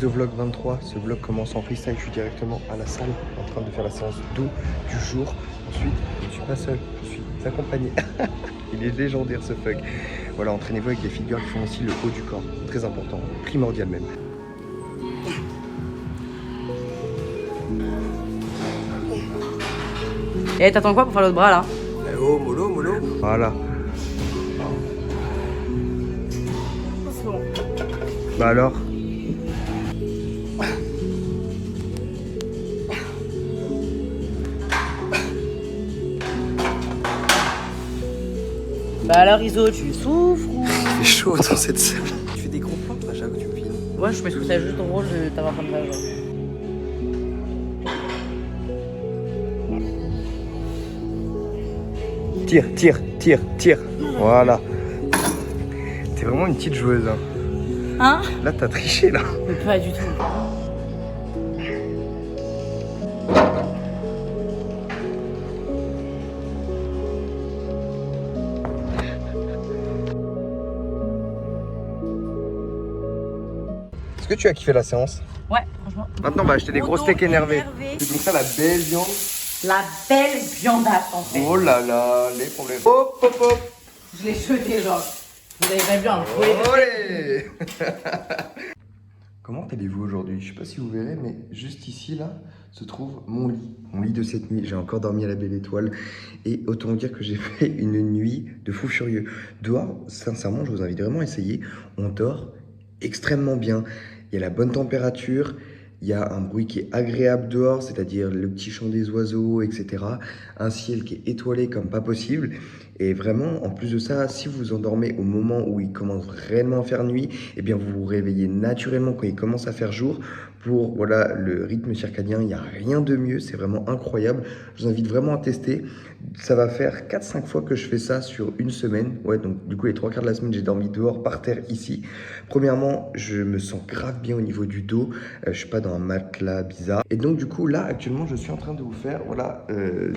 Ce vlog 23, ce vlog commence en freestyle, je suis directement à la salle en train de faire la séance d'eau du jour. Ensuite, je ne suis pas seul, je suis accompagné. Il est légendaire ce fuck. Voilà, entraînez-vous avec des figures qui font aussi le haut du corps. Très important, primordial même. Et t'attends quoi pour faire l'autre bras là? Oh, mollo, mollo. Voilà. C'est bon. Bah alors? Bah alors Iso, tu souffres ou... C'est chaud dans cette salle. Tu fais des gros plans à chaque fois que tu me filmes. Ouais, je trouve ça juste drôle de t'avoir comme ça, genre. Tire, tire, tire, tire. Voilà. T'es vraiment une petite joueuse. Hein. Hein? Là, t'as triché là. Mais pas du tout. Est-ce que tu as kiffé la séance? Ouais, franchement. Maintenant, on va acheter des gros steaks énervés. C'est donc ça la belle viande. La belle viandasse en fait. Oh là là, les problèmes. Hop, hop, hop. Je l'ai jeté genre. Vous avez pas vu un poulet. Olé. Comment allez-vous aujourd'hui? Je sais pas si vous verrez, mais juste ici, là, se trouve mon lit. Mon lit de cette nuit. J'ai encore dormi à la belle étoile. Et autant vous dire que j'ai fait une nuit de fou furieux. Dehors, sincèrement, je vous invite vraiment à essayer. On dort extrêmement bien. Il y a la bonne température. Il y a un bruit qui est agréable dehors, c'est-à-dire le petit chant des oiseaux, etc. Un ciel qui est étoilé comme pas possible. Et vraiment, en plus de ça, si vous vous endormez au moment où il commence réellement à faire nuit, eh bien vous vous réveillez naturellement quand il commence à faire jour. Pour voilà, le rythme circadien, il n'y a rien de mieux, c'est vraiment incroyable. Je vous invite vraiment à tester. Ça va faire 4-5 fois que je fais ça sur une semaine. Ouais, donc du coup, les 3 quarts de la semaine, j'ai dormi dehors, par terre, ici. Premièrement, je me sens grave bien au niveau du dos. Je suis pas dans un matelas bizarre. Et donc, du coup, là, actuellement, je suis en train de vous faire, voilà,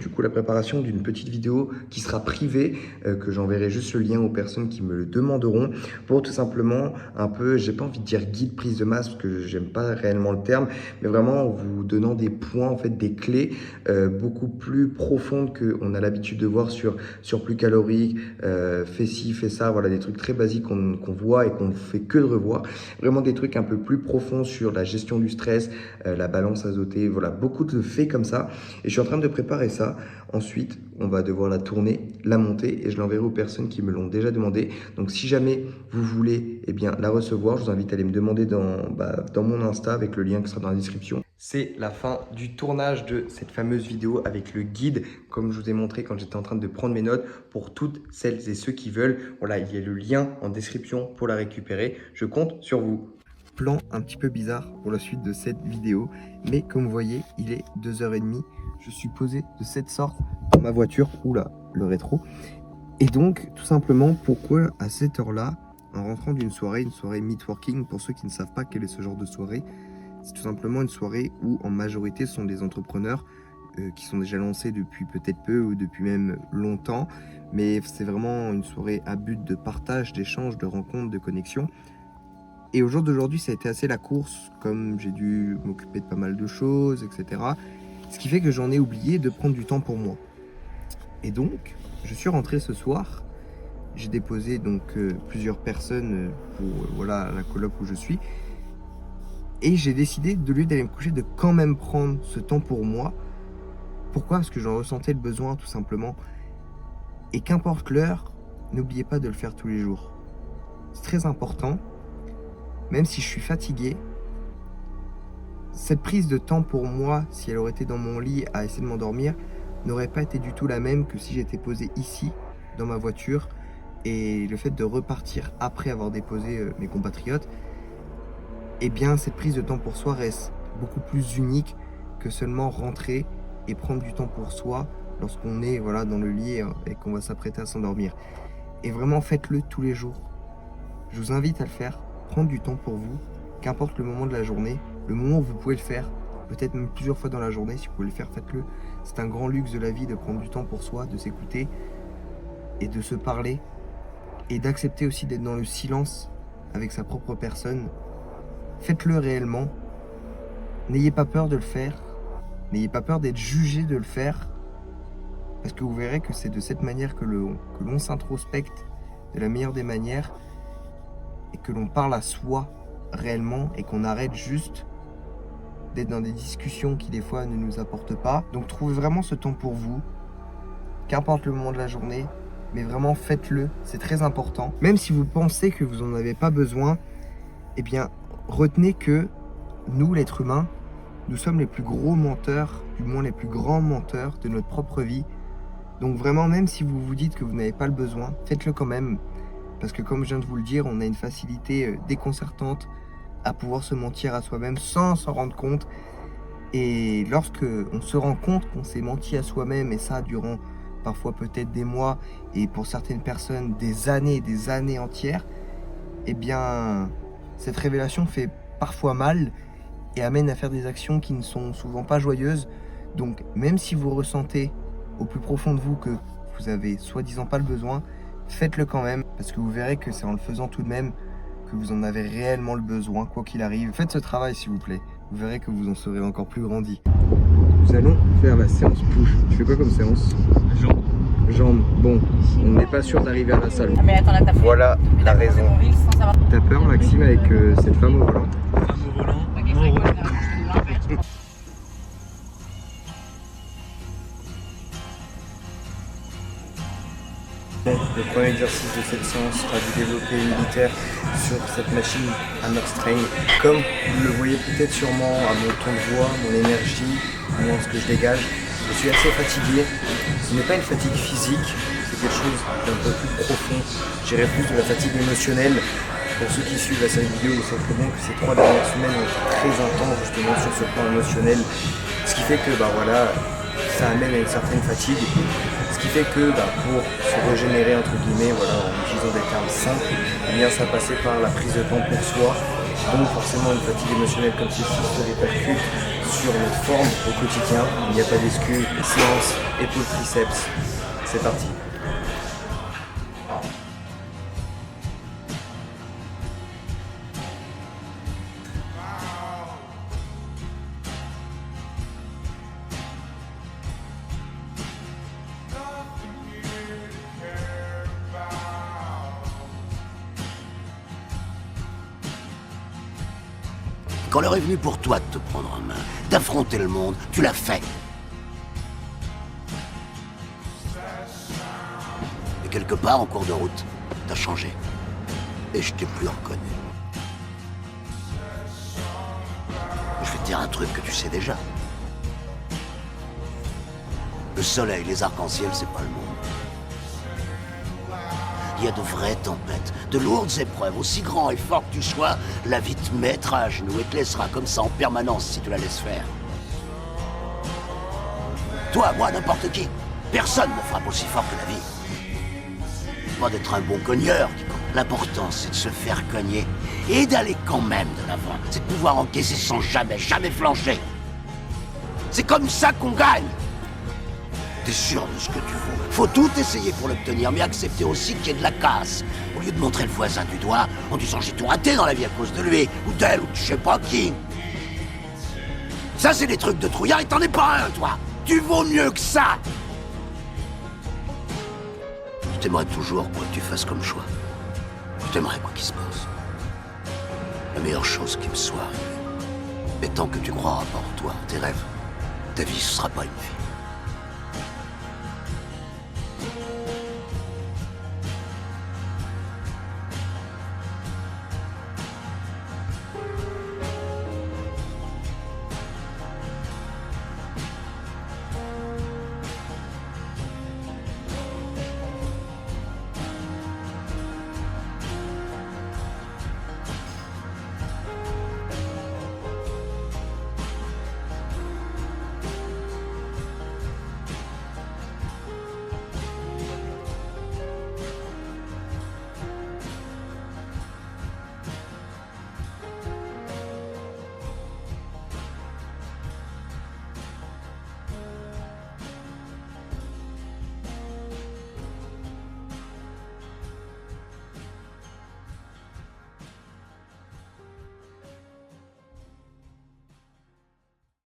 du coup, la préparation d'une petite vidéo qui sera privée, que j'enverrai juste le lien aux personnes qui me le demanderont pour tout simplement un peu, j'ai pas envie de dire guide prise de masse, parce que j'aime pas réellement le terme, mais vraiment en vous donnant des points, en fait, des clés beaucoup plus profondes qu'on a l'habitude de voir sur surplus calorique, fais ci, fais ça, voilà, des trucs très basiques qu'on voit et qu'on ne fait que de revoir. Vraiment des trucs un peu plus profonds sur la gestion du stress, la balance azotée, voilà, beaucoup de faits comme ça. Et je suis en train de préparer ça. Ensuite, on va devoir la tourner, la monter et je l'enverrai aux personnes qui me l'ont déjà demandé. Donc si jamais vous voulez eh bien, la recevoir, je vous invite à aller me demander dans mon Insta avec le lien qui sera dans la description. C'est la fin du tournage de cette fameuse vidéo avec le guide, comme je vous ai montré quand j'étais en train de prendre mes notes, pour toutes celles et ceux qui veulent. Voilà, il y a le lien en description pour la récupérer. Je compte sur vous. Plan un petit peu bizarre pour la suite de cette vidéo, mais comme vous voyez, il est 2h30. Je suis posé de cette sorte dans ma voiture. Oula, le rétro. Et donc, tout simplement, pourquoi à cette heure-là, en rentrant d'une soirée, une soirée meetworking, pour ceux qui ne savent pas quel est ce genre de soirée, c'est tout simplement une soirée où en majorité ce sont des entrepreneurs qui sont déjà lancés depuis peut-être peu ou depuis même longtemps, mais c'est vraiment une soirée à but de partage, d'échange, de rencontre, de connexion. Et au jour d'aujourd'hui, ça a été assez la course, comme j'ai dû m'occuper de pas mal de choses, etc. Ce qui fait que j'en ai oublié de prendre du temps pour moi. Et donc, je suis rentré ce soir. J'ai déposé donc plusieurs personnes pour voilà, la coloc où je suis. Et j'ai décidé, de lieu d'aller me coucher, de quand même prendre ce temps pour moi. Pourquoi? Parce que j'en ressentais le besoin, tout simplement. Et qu'importe l'heure, n'oubliez pas de le faire tous les jours. C'est très important. Même si je suis fatigué, cette prise de temps pour moi, si elle aurait été dans mon lit à essayer de m'endormir, n'aurait pas été du tout la même que si j'étais posé ici, dans ma voiture. Et le fait de repartir après avoir déposé mes compatriotes, eh bien, cette prise de temps pour soi reste beaucoup plus unique que seulement rentrer et prendre du temps pour soi lorsqu'on est voilà, dans le lit et qu'on va s'apprêter à s'endormir. Et vraiment, faites-le tous les jours. Je vous invite à le faire, prendre du temps pour vous, qu'importe le moment de la journée, le moment où vous pouvez le faire, peut-être même plusieurs fois dans la journée, si vous pouvez le faire, faites-le. C'est un grand luxe de la vie de prendre du temps pour soi, de s'écouter et de se parler et d'accepter aussi d'être dans le silence avec sa propre personne faites-le réellement. N'ayez pas peur de le faire. N'ayez pas peur d'être jugé de le faire. Parce que vous verrez que c'est de cette manière que l'on s'introspecte de la meilleure des manières et que l'on parle à soi réellement et qu'on arrête juste d'être dans des discussions qui des fois ne nous apportent pas. Donc trouvez vraiment ce temps pour vous, qu'importe le moment de la journée, mais vraiment faites-le, c'est très important. Même si vous pensez que vous n'en avez pas besoin, eh bien retenez que nous, l'être humain, nous sommes les plus gros menteurs, du moins les plus grands menteurs de notre propre vie. Donc vraiment, même si vous vous dites que vous n'avez pas le besoin, faites-le quand même. Parce que comme je viens de vous le dire, on a une facilité déconcertante à pouvoir se mentir à soi-même sans s'en rendre compte. Et lorsque on se rend compte qu'on s'est menti à soi-même, et ça durant parfois peut-être des mois, et pour certaines personnes des années entières, eh bien cette révélation fait parfois mal et amène à faire des actions qui ne sont souvent pas joyeuses. Donc même si vous ressentez au plus profond de vous que vous avez soi-disant pas le besoin, faites-le quand même, parce que vous verrez que c'est en le faisant tout de même que vous en avez réellement le besoin, quoi qu'il arrive. Faites ce travail s'il vous plaît, vous verrez que vous en serez encore plus grandi. Nous allons faire la séance push. Tu fais quoi comme séance? Jambes. Jambes. Bon, on n'est pas sûr d'arriver à la salle. Ah mais attends, là t'as fait. Voilà la raison. Sans savoir. T'as peur Maxime avec cette femme au volant? Femme au volant. Non. Le premier exercice de cette séance sera du développé militaire sur cette machine Hammer Strain. Comme vous le voyez peut-être sûrement à mon ton de voix, mon énergie, moi ce que je dégage, je suis assez fatigué. Ce n'est pas une fatigue physique, c'est quelque chose d'un peu plus profond. Je dirais plus de la fatigue émotionnelle. Pour ceux qui suivent la série vidéo, vous savez très bien que ces 3 dernières semaines ont été très intenses justement sur ce plan émotionnel. Ce qui fait que voilà, ça amène à une certaine fatigue. Ce qui fait que pour se régénérer entre guillemets, voilà, en utilisant des termes simples, eh bien ça passait par la prise de temps pour soi. Donc forcément une fatigue émotionnelle comme celle-ci se répercute sur notre forme au quotidien. Il n'y a pas d'excuse. Séance épaule triceps. C'est parti. Quand l'heure est venue pour toi de te prendre en main, d'affronter le monde, tu l'as fait. Et quelque part, en cours de route, t'as changé. Et je t'ai plus reconnu. Je vais te dire un truc que tu sais déjà. Le soleil, les arcs-en-ciel, c'est pas le monde. Il y a de vraies tempêtes, de lourdes épreuves, aussi grand et fort que tu sois, la vie te mettra à genoux et te laissera comme ça en permanence si tu la laisses faire. Toi, moi, n'importe qui, personne ne frappe aussi fort que la vie. Pas d'être un bon cogneur qui compte. L'important, c'est de se faire cogner et d'aller quand même de l'avant. C'est de pouvoir encaisser sans jamais flancher. C'est comme ça qu'on gagne. T'es sûr de ce que tu vaux. Faut tout essayer pour l'obtenir, mais accepter aussi qu'il y ait de la casse. Au lieu de montrer le voisin du doigt en disant j'ai tout raté dans la vie à cause de lui, ou d'elle, ou de je sais pas qui. Ça, c'est des trucs de trouillard et t'en es pas un, toi. Tu vaux mieux que ça. Je t'aimerais toujours quoi que tu fasses comme choix. Je t'aimerais quoi qu'il se passe. La meilleure chose qui me soit arrivée. Mais tant que tu croiras pas en toi, en tes rêves, ta vie, ce sera pas une vie.